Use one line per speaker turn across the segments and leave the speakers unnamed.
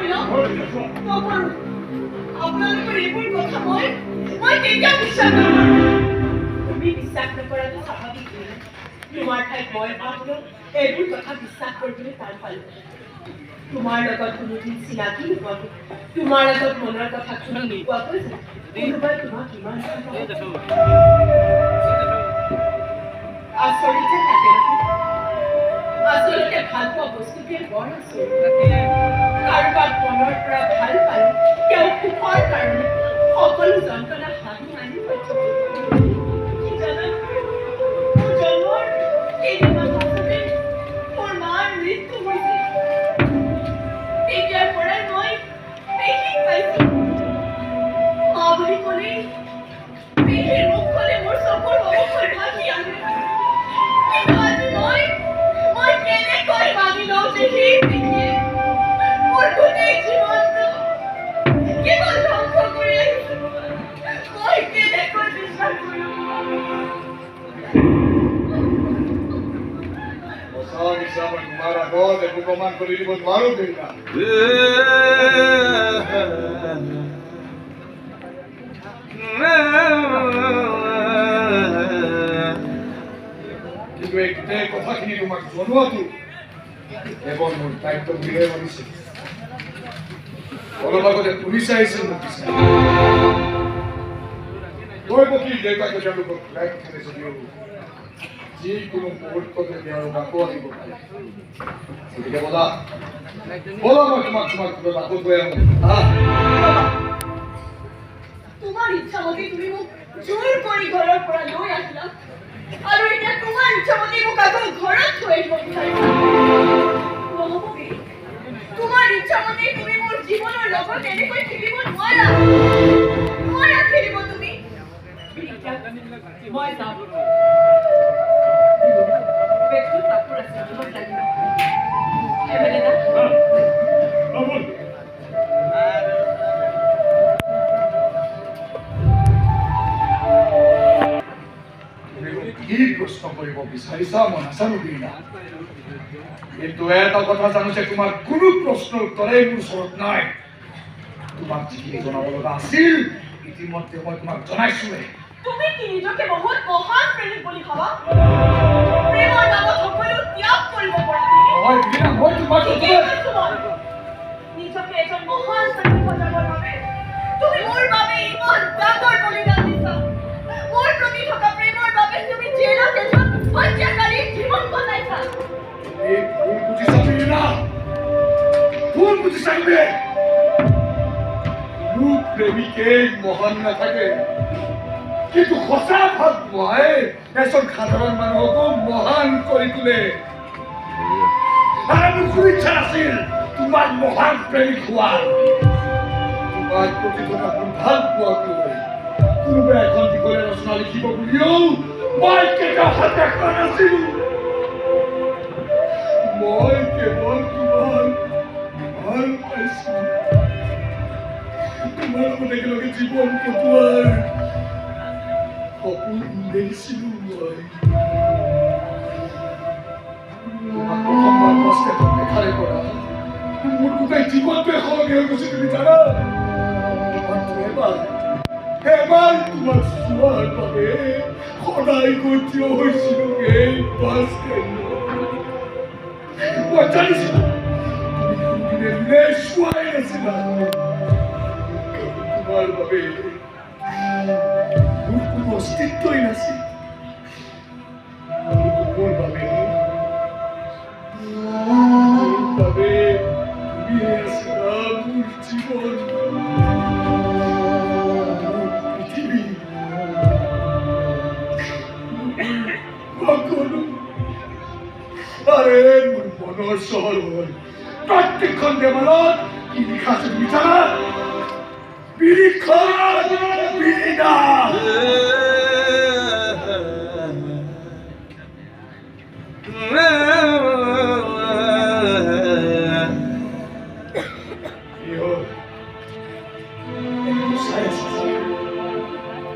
ন নকৰোঁ আপোনালোকৰ এইবোৰ কথা মই কেতিয়াও বিশ্বাস নকৰোঁ তুমি বিশ্বাস নকৰাটো স্বাভাৱিক তোমাৰ ঠাইত মই আপোনাক এইবোৰ কথা বিশ্বাস কৰিবলৈ টান পালোঁ তোমাৰ লগত কোনোদিন চিনাকি নোপোৱাকৈ তোমাৰ লগত মনৰ কথা শুনি নোপোৱাকৈ কোনোবাই তোমাক ইমান আচৰিতে থাকে আচলতে ভাল পোৱা বস্তুটোৱে বৰ আচৰিত কাৰোবাক মনৰ পৰা ভাল পালে তেওঁ সুখৰ কাৰণে সকলো যন্ত্ৰণা হাঁহি হাঁহি সহ্য কি জানা মোৰ জন্মৰ কেইদিনমান পাছতে মোৰ মাৰ মৃত্যু হৈছিল তেতিয়াৰ পৰাই মই পেহীক পাইছোঁ মা বুলি ক'লে পেহীৰ মুখখনে মোৰ চকুৰ অৱসৰ ভাঙি আনে কিন্তু আজি মই কেনেকৈ মানি লওঁ যে সেই পেহীয়ে মোৰ গোটেই জীৱনটো কেৱল ধ্বংস কৰি আহিছে মই কেনেকৈ বিশ্বাস কৰিম
তোমাৰ আগত একো প্ৰমাণ কৰি দিব নোৱাৰো কিন্তু এই গোটেই কথাখিনি তোমাক জনোৱাটো কেৱল মোৰ দায়িত্ব বুলিহে ভাবিছে অলপ আগতে পুলিচ আহিছিল মোক মই বকিল দেউতাকে তেওঁলোকক ঘূৰাই পঠালে যদিও যিকোনো মুহূৰ্ততে তেওঁ আকৌ আহিব পাৰে গতিকে বলা মই তোমাক আকৌ গৈ আহোঁ
তোমাৰ ইচ্ছা মতে তুমি মোক জোৰ কৰি ঘৰৰ পৰা লৈ আহিলা আৰু এতিয়া তোমাৰ ইচ্ছা মতে মোক আকৌ ঘৰত থৈ আহিব বিচাৰিছা নহ'বগে তোমাৰ ইচ্ছা মতে তুমি মোৰ জীৱনৰ লগত এনেকৈ খেলিব নোৱাৰা খেলিব তুমি মই যাওঁ বেগটো কাপোৰ আছে তোমাক লাগিব
কি প্ৰশ্ন কৰিব বিচাৰিছা মই নাজানো বিনা কিন্তু এটা কথা জানো যে তোমাৰ কোনো প্ৰশ্নৰ উত্তৰেই মোৰ ওচৰত নাই তোমাক যিখিনি জনাব লগা আছিল ইতিমধ্যে মই তোমাক জনাইছোৱে
তুমি কি নিজকে বহুত মহান প্ৰেমিক বুলি ভাবা প্ৰেমৰ নামত সকলো ত্যাগ কৰিব পৰা
হয় বিনা মই তোমাক
নিজকে এজন মহান প্ৰেমিক বনাবৰ বাবে তুমি মোৰ বাবে ইমান ডাঙৰ বলিদান দিছা মোৰ প্ৰতি থকা প্ৰেমৰ বাবে তুমি জেলত এজন হত্যাকাৰীৰ জীৱন কটাইছা
এই ভুল বুজিছা বিনা ভুল বুজিছা লোক প্ৰেমিকেই মহান নাথাকে কিন্তু সঁচা ভাল পোৱাই এজন সাধাৰণ মানুহকো মহান কৰি তোলে আৰু মোৰ ইচ্ছা আছিল তোমাৰ মহান প্ৰেমিক হোৱাৰ তোমাৰ প্ৰতি থকা ভাল পোৱাকৈ কোনোবাই এখন দীঘলীয়া ৰচনা লিখিব বুলিও মই কেতিয়াও হাতে কৰা নাছিলো মই কেৱল তোমাক ভাল পাইছো তোমাৰ লগত একেলগে জীৱন কটোৱাৰ সপোন দেখিছিলো মই তোমাক প্ৰথমবাৰ কষ্টেটত দেখাৰে পৰা মোৰ গোটেই জীৱনটোৱে সলনি হৈ গৈছে তুমি জানা এবাৰ তোমাক চোৱাৰ বাবে সদায় গৈ থিয় হৈছিলো এই বাছ মই জানিছিলো তুমি কোনদিনে চোৱাই নাছিলা তোমাৰ বাবে মোৰ কোনো অস্তিত্বই নাছিল মোৰ বাবে তুমি আছিলা মোৰ জীৱন পৃথিৱী সকলো আৰে মোৰ মনৰ চহৰ হ'ল প্ৰত্যেকখন দেৱালত কি লিখা আছে তুমি জানা বিৰিখন বিৰিণা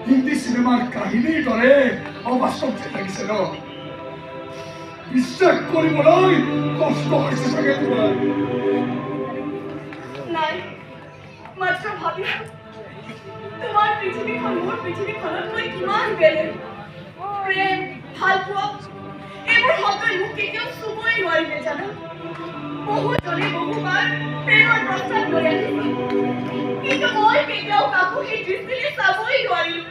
হিন্দী সিনেমাৰ কাহিনীৰ দৰে অবাস্তৱ লাগিছে ন বিশ্বাস কৰিবলৈ কষ্ট হৈছে চাগে তোমাৰ
নাই নাই মাত্ৰ ভাবিছো তোমাৰ পৃথিৱীখন মোৰ পৃথিৱীখনতকৈ কিমান বেলেগ প্ৰেম ভালপোৱা এইবোৰ শব্দই মোক কেতিয়াও চুবই নোৱাৰিলে জানো বহুজনে বহুবাৰ প্ৰেমৰ প্ৰস্তাৱ লৈ আহিছিল কিন্তু মই কেতিয়াও কাকো সেই দৃষ্টিৰে চাবই নোৱাৰিলো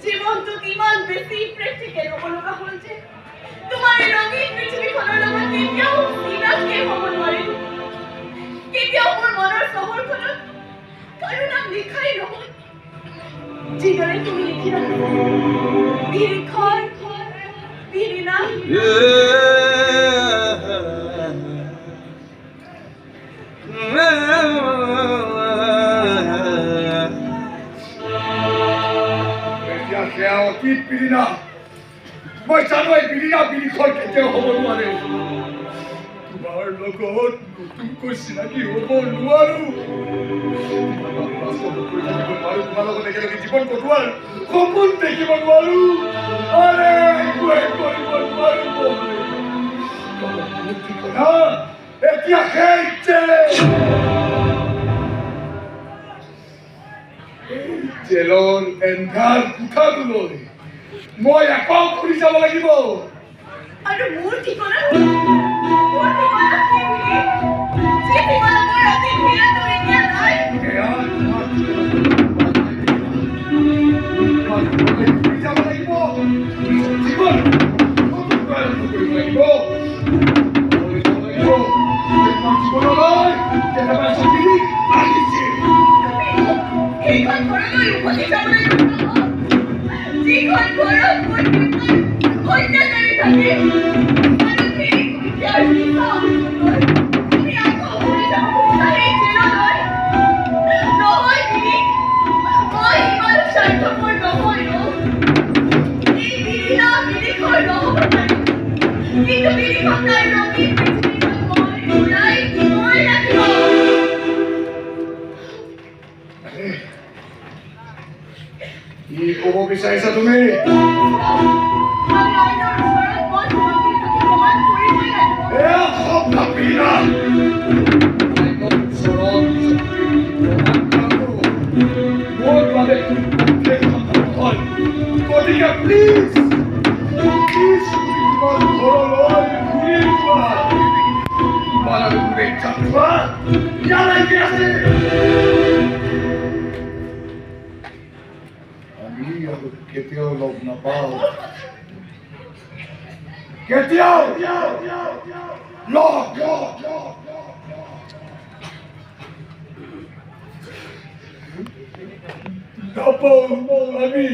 জীৱনটোত ইমান বেছি প্ৰেক্টিকেল হ'ব লগা হ'ল যে তোমাৰ এই ৰঙীন পৃথিৱীখনৰ লগত কেতিয়াও চিনাকি হ'ব নোৱাৰিলো কেতিয়াও মোৰ মনৰ চহৰখনত কাৰো নাম লিখাই নহ'ল যিদৰে তুমি লিখি ৰাখিছা বিৰিখন বিৰিণা
এতিয়া সেয়া অতীত বিৰিণা মই জানো এই বিৰিণা বিৰিখন কেতিয়াও হ'ব নোৱাৰে তোমাৰ লগত নতুনকৈ চিনাকি হ'ব নোৱাৰো তোমাৰ লগত একেলগে জীৱন কটোৱাৰ সপোন দেখিব নোৱাৰো আৰে একোৱে কৰিব নোৱাৰো মোৰ ঠিকনা এতিয়া সেই জেলৰ এন্ধাৰ কোঠাটোলৈ মই আকৌ ঘূৰি যাব লাগিব
আৰু মোৰ ঠিকনা কি বুলি যি ঠিকনা মোৰ ৰাতি ভিৰত এতিয়া নাই
ঘূৰি যাব লাগিব জীৱন কৰিব লাগিব জীৱনলৈ কেতিয়াবা চুৰি আহিছিল
এইখন ঘৰলৈ উভতি যাব লাগিব যিখন ঘৰত মোৰ অত্যাচাৰী থাকে আৰু সেই ইয়াৰ তুমি আকৌ উভতি যাব খুজিছা এই জেললৈ নহয় বিৰি মই ইমান স্বাৰ্থপৰ নহয় এই বিৰিণা বিৰিখৰ নহ'ব পাৰে কিন্তু বিৰিখন তাইৰ ৰঙীন পৃথিৱীখন মই ঘূৰাই মই ৰাখিব
কি ক'ব বিচাৰিছা তুমি গতিকে প্লিজ তোমাৰ ঘৰলৈ ঘূৰি যোৱা তোমাৰ আৰু ঘূৰি যোৱা ইয়ালৈকে আছে আমি আৰু কেতিয়াও লগ নাপাওঁ কেতিয়াও লগ নাপাওঁ আমি